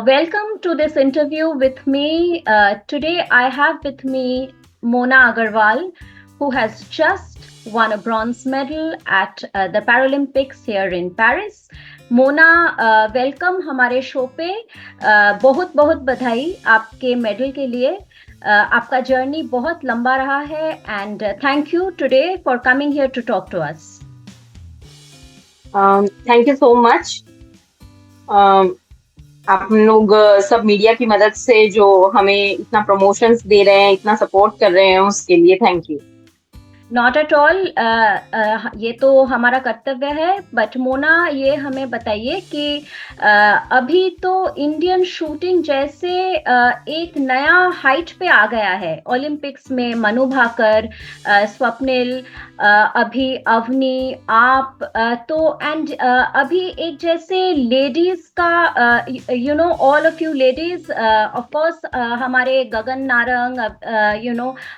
Welcome to this interview with me. Today I have with me Mona Agarwal, who has just won a bronze medal at the Paralympics here in Paris. Mona welcome हमारे show पे। बहुत बहुत बधाई आपके medal के लिए। आपका journey बहुत लंबा रहा है and thank you today for coming here to talk to us. Thank you so much. आप लोग सब मीडिया की मदद से जो हमें इतना प्रमोशंस दे रहे हैं, इतना सपोर्ट कर रहे हैं, उसके लिए thank you. Not at all, ये तो हमारा कर्तव्य है। बट मोना, ये हमें बताइए कि अभी तो इंडियन शूटिंग जैसे एक नया हाइट पे आ गया है ओलंपिक्स में। मनु भाकर, स्वप्निल, अभी अवनी, आप, तो एंड अभी एक जैसे लेडीज का, you know, all of you ladies, of course हमारे गगन नारंग,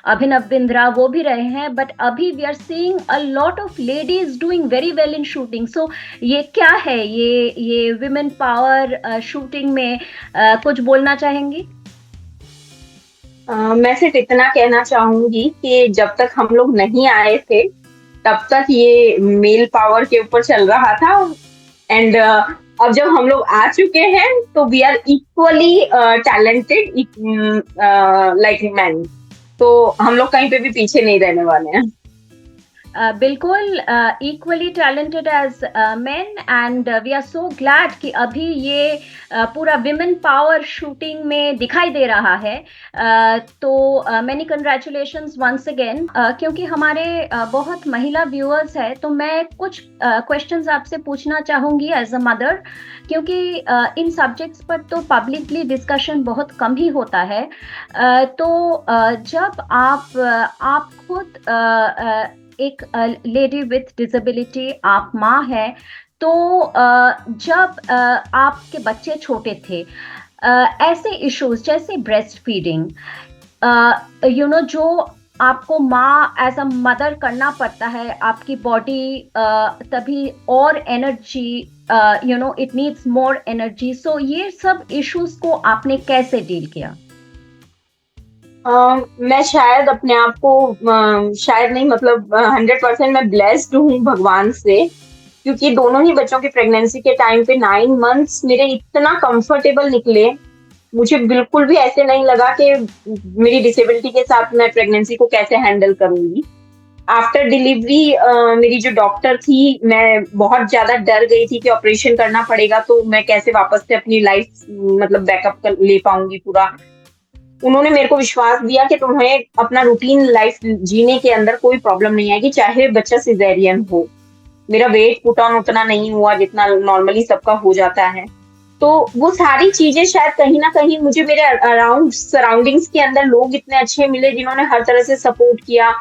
अभिनव बिंद्रा वो भी रहे हैं, बट अभी we are seeing a lot of ladies doing very well in shooting. So ये क्या है, ये विमेन पावर शूटिंग में कुछ बोलना चाहेंगी? मैं सिर्फ इतना कहना चाहूंगी कि जब तक हम लोग नहीं आए थे तब तक ये मेल पावर के ऊपर चल रहा था, एंड अब जब हम लोग आ चुके हैं तो we are equally talented like man. तो हम लोग कहीं पे भी पीछे नहीं रहने वाले हैं। बिल्कुल equally talented as men, and we are so glad कि अभी ये पूरा विमेन पावर शूटिंग में दिखाई दे रहा है। तो मैनी कंग्रेचुलेशंस वंस अगेन। क्योंकि हमारे बहुत महिला व्यूअर्स हैं, तो मैं कुछ क्वेश्चंस आपसे पूछना चाहूंगी एज अ मदर, क्योंकि इन सब्जेक्ट्स पर तो पब्लिकली डिस्कशन बहुत कम ही होता है। तो जब आप खुद एक लेडी विथ डिसेबिलिटी, आप माँ है, तो जब आपके बच्चे छोटे थे, ऐसे इश्यूज जैसे ब्रेस्ट फीडिंग, जो आपको माँ एज अ मदर करना पड़ता है, आपकी बॉडी तभी और energy, it needs more energy. So ये सब इश्यूज को आपने कैसे डील किया? मैं शायद अपने आप को शायद नहीं, मतलब 100% मैं ब्लेस्ड हूँ भगवान से, क्योंकि दोनों ही बच्चों की प्रेगनेंसी के टाइम पे 9 मंथ्स मेरे इतना कंफर्टेबल निकले। मुझे बिल्कुल भी ऐसे नहीं लगा कि मेरी डिसेबिलिटी के साथ मैं प्रेगनेंसी को कैसे हैंडल करूंगी। आफ्टर डिलीवरी मेरी जो डॉक्टर थी, मैं बहुत ज्यादा डर गई थी कि ऑपरेशन करना पड़ेगा तो मैं कैसे वापस से अपनी लाइफ मतलब बैकअप ले पाऊंगी पूरा। उन्होंने मेरे को विश्वास दिया कि तुम्हें अपना रूटीन लाइफ जीने के अंदर कोई प्रॉब्लम नहीं आएगी, चाहे बच्चा सिजेरियन हो। मेरा वेट पुट ऑन उतना नहीं हुआ जितना नॉर्मली सबका हो जाता है। तो वो सारी चीजें शायद कहीं ना कहीं मुझे मेरे अराउंड सराउंडिंग्स के अंदर लोग इतने अच्छे मिले जिन्होंने हर तरह से सपोर्ट किया।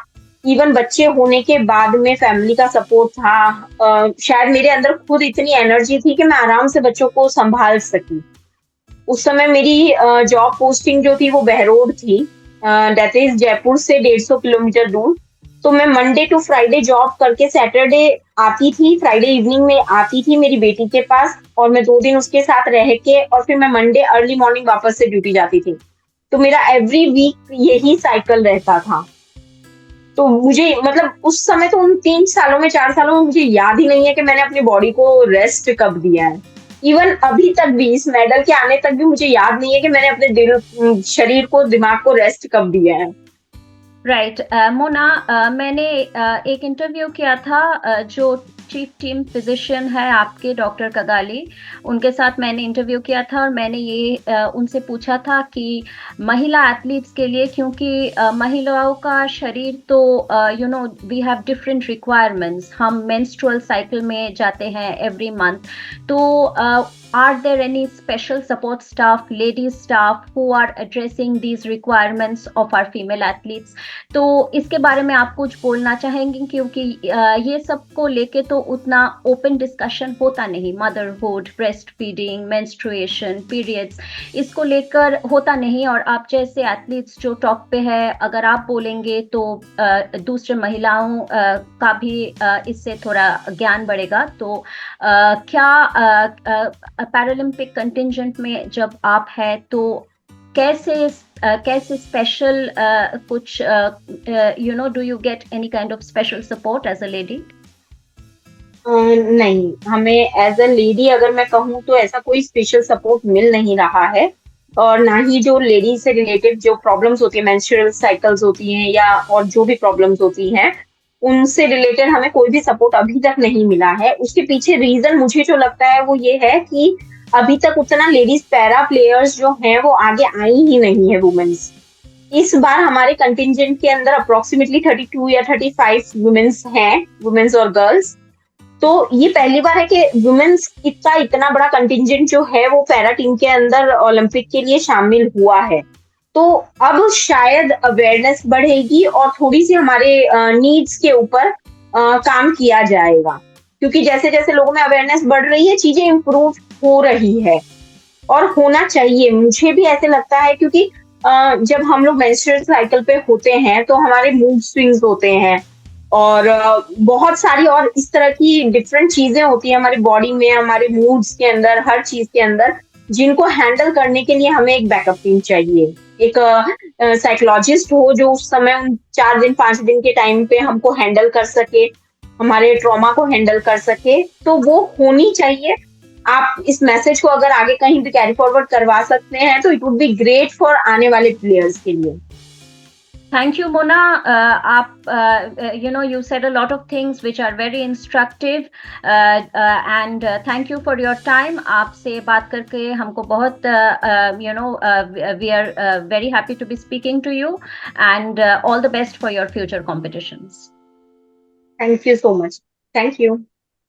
इवन बच्चे होने के बाद में फैमिली का सपोर्ट था। शायद मेरे अंदर खुद इतनी एनर्जी थी कि मैं आराम से बच्चों को संभाल सकी। उस समय मेरी जॉब पोस्टिंग जो थी वो बहरोड थी, दैट इज जयपुर से 150 किलोमीटर दूर। तो मैं मंडे टू फ्राइडे जॉब करके सैटरडे आती थी, फ्राइडे इवनिंग में आती थी मेरी बेटी के पास, और मैं 2 दिन उसके साथ रह के और फिर मैं मंडे अर्ली मॉर्निंग वापस से ड्यूटी जाती थी। तो मेरा एवरी वीक यही साइकिल रहता था। तो मुझे मतलब उस समय तो उन 3 सालों में 4 सालों में मुझे याद ही नहीं है कि मैंने अपनी बॉडी को रेस्ट कब दिया है। इवन अभी तक भी इस मेडल के आने तक भी मुझे याद नहीं है कि मैंने अपने शरीर को, दिमाग को रेस्ट कब दिया है। राइट। मोना, मैंने एक इंटरव्यू किया था, जो चीफ टीम फिजिशियन है आपके, डॉक्टर कगाली, उनके साथ मैंने इंटरव्यू किया था, और मैंने ये उनसे पूछा था कि महिला एथलीट्स के लिए, क्योंकि महिलाओं का शरीर तो वी हैव डिफरेंट रिक्वायरमेंट्स, हम मेंस्ट्रुअल साइकिल में जाते हैं एवरी मंथ। तो are there any special support staff, ladies staff, who are addressing these requirements of our female athletes? तो इसके बारे में आप कुछ बोलना चाहेंगे, क्योंकि ये सब को लेके तो उतना ओपन डिस्कशन होता नहीं, motherhood, breast feeding, menstruation, periods, इसको लेकर होता नहीं। और आप जैसे एथलीट्स जो टॉप पे है, अगर आप बोलेंगे तो दूसरे महिलाओं का भी इससे थोड़ा ज्ञान बढ़ेगा। तो क्या पैरालंपिक कंटिजेंट में जब आप हैं तो कैसे स्पेशल कुछ do you get any kind of special support as a lady? नहीं, हमें एज अ लेडी अगर मैं कहूँ तो ऐसा कोई स्पेशल सपोर्ट मिल नहीं रहा है। और ना ही जो लेडी से रिलेटेड जो प्रॉब्लम्स होती है, मेंस्ट्रुअल साइकिल्स होती हैं या और जो भी प्रॉब्लम्स होती हैं, उनसे रिलेटेड हमें कोई भी सपोर्ट अभी तक नहीं मिला है। उसके पीछे रीजन मुझे जो लगता है वो ये है कि अभी तक उतना लेडीज पैरा प्लेयर्स जो हैं वो आगे आई ही नहीं है वुमेन्स। इस बार हमारे कंटिजेंट के अंदर अप्रोक्सीमेटली 32 या 35 वुमेन्स हैं, वुमेन्स और गर्ल्स। तो ये पहली बार है कि वुमेन्स का इतना बड़ा कंटिजेंट जो है वो पैरा टीम के अंदर ओलंपिक के लिए शामिल हुआ है। तो अब शायद अवेयरनेस बढ़ेगी और थोड़ी सी हमारे नीड्स के ऊपर काम किया जाएगा, क्योंकि जैसे जैसे लोगों में अवेयरनेस बढ़ रही है चीजें इम्प्रूव हो रही है और होना चाहिए। मुझे भी ऐसे लगता है, क्योंकि जब हम लोग मेंस्ट्रुअल साइकिल पे होते हैं तो हमारे मूड स्विंग्स होते हैं और बहुत सारी और इस तरह की डिफरेंट चीजें होती हैं हमारी बॉडी में, हमारे मूड्स के अंदर, हर चीज के अंदर, जिनको हैंडल करने के लिए हमें एक बैकअप टीम चाहिए। एक साइकोलॉजिस्ट हो जो उस समय उन 4 दिन 5 दिन के टाइम पे हमको हैंडल कर सके, हमारे ट्रॉमा को हैंडल कर सके, तो वो होनी चाहिए। आप इस मैसेज को अगर आगे कहीं भी कैरी फॉरवर्ड करवा सकते हैं तो it would be great for आने वाले प्लेयर्स के लिए। Thank you, Mona. You said a lot of things which are very instructive, and thank you for your time. आपसे बात करके हमको बहुत, we are very happy to be speaking to you, and all the best for your future competitions. Thank you so much. Thank you.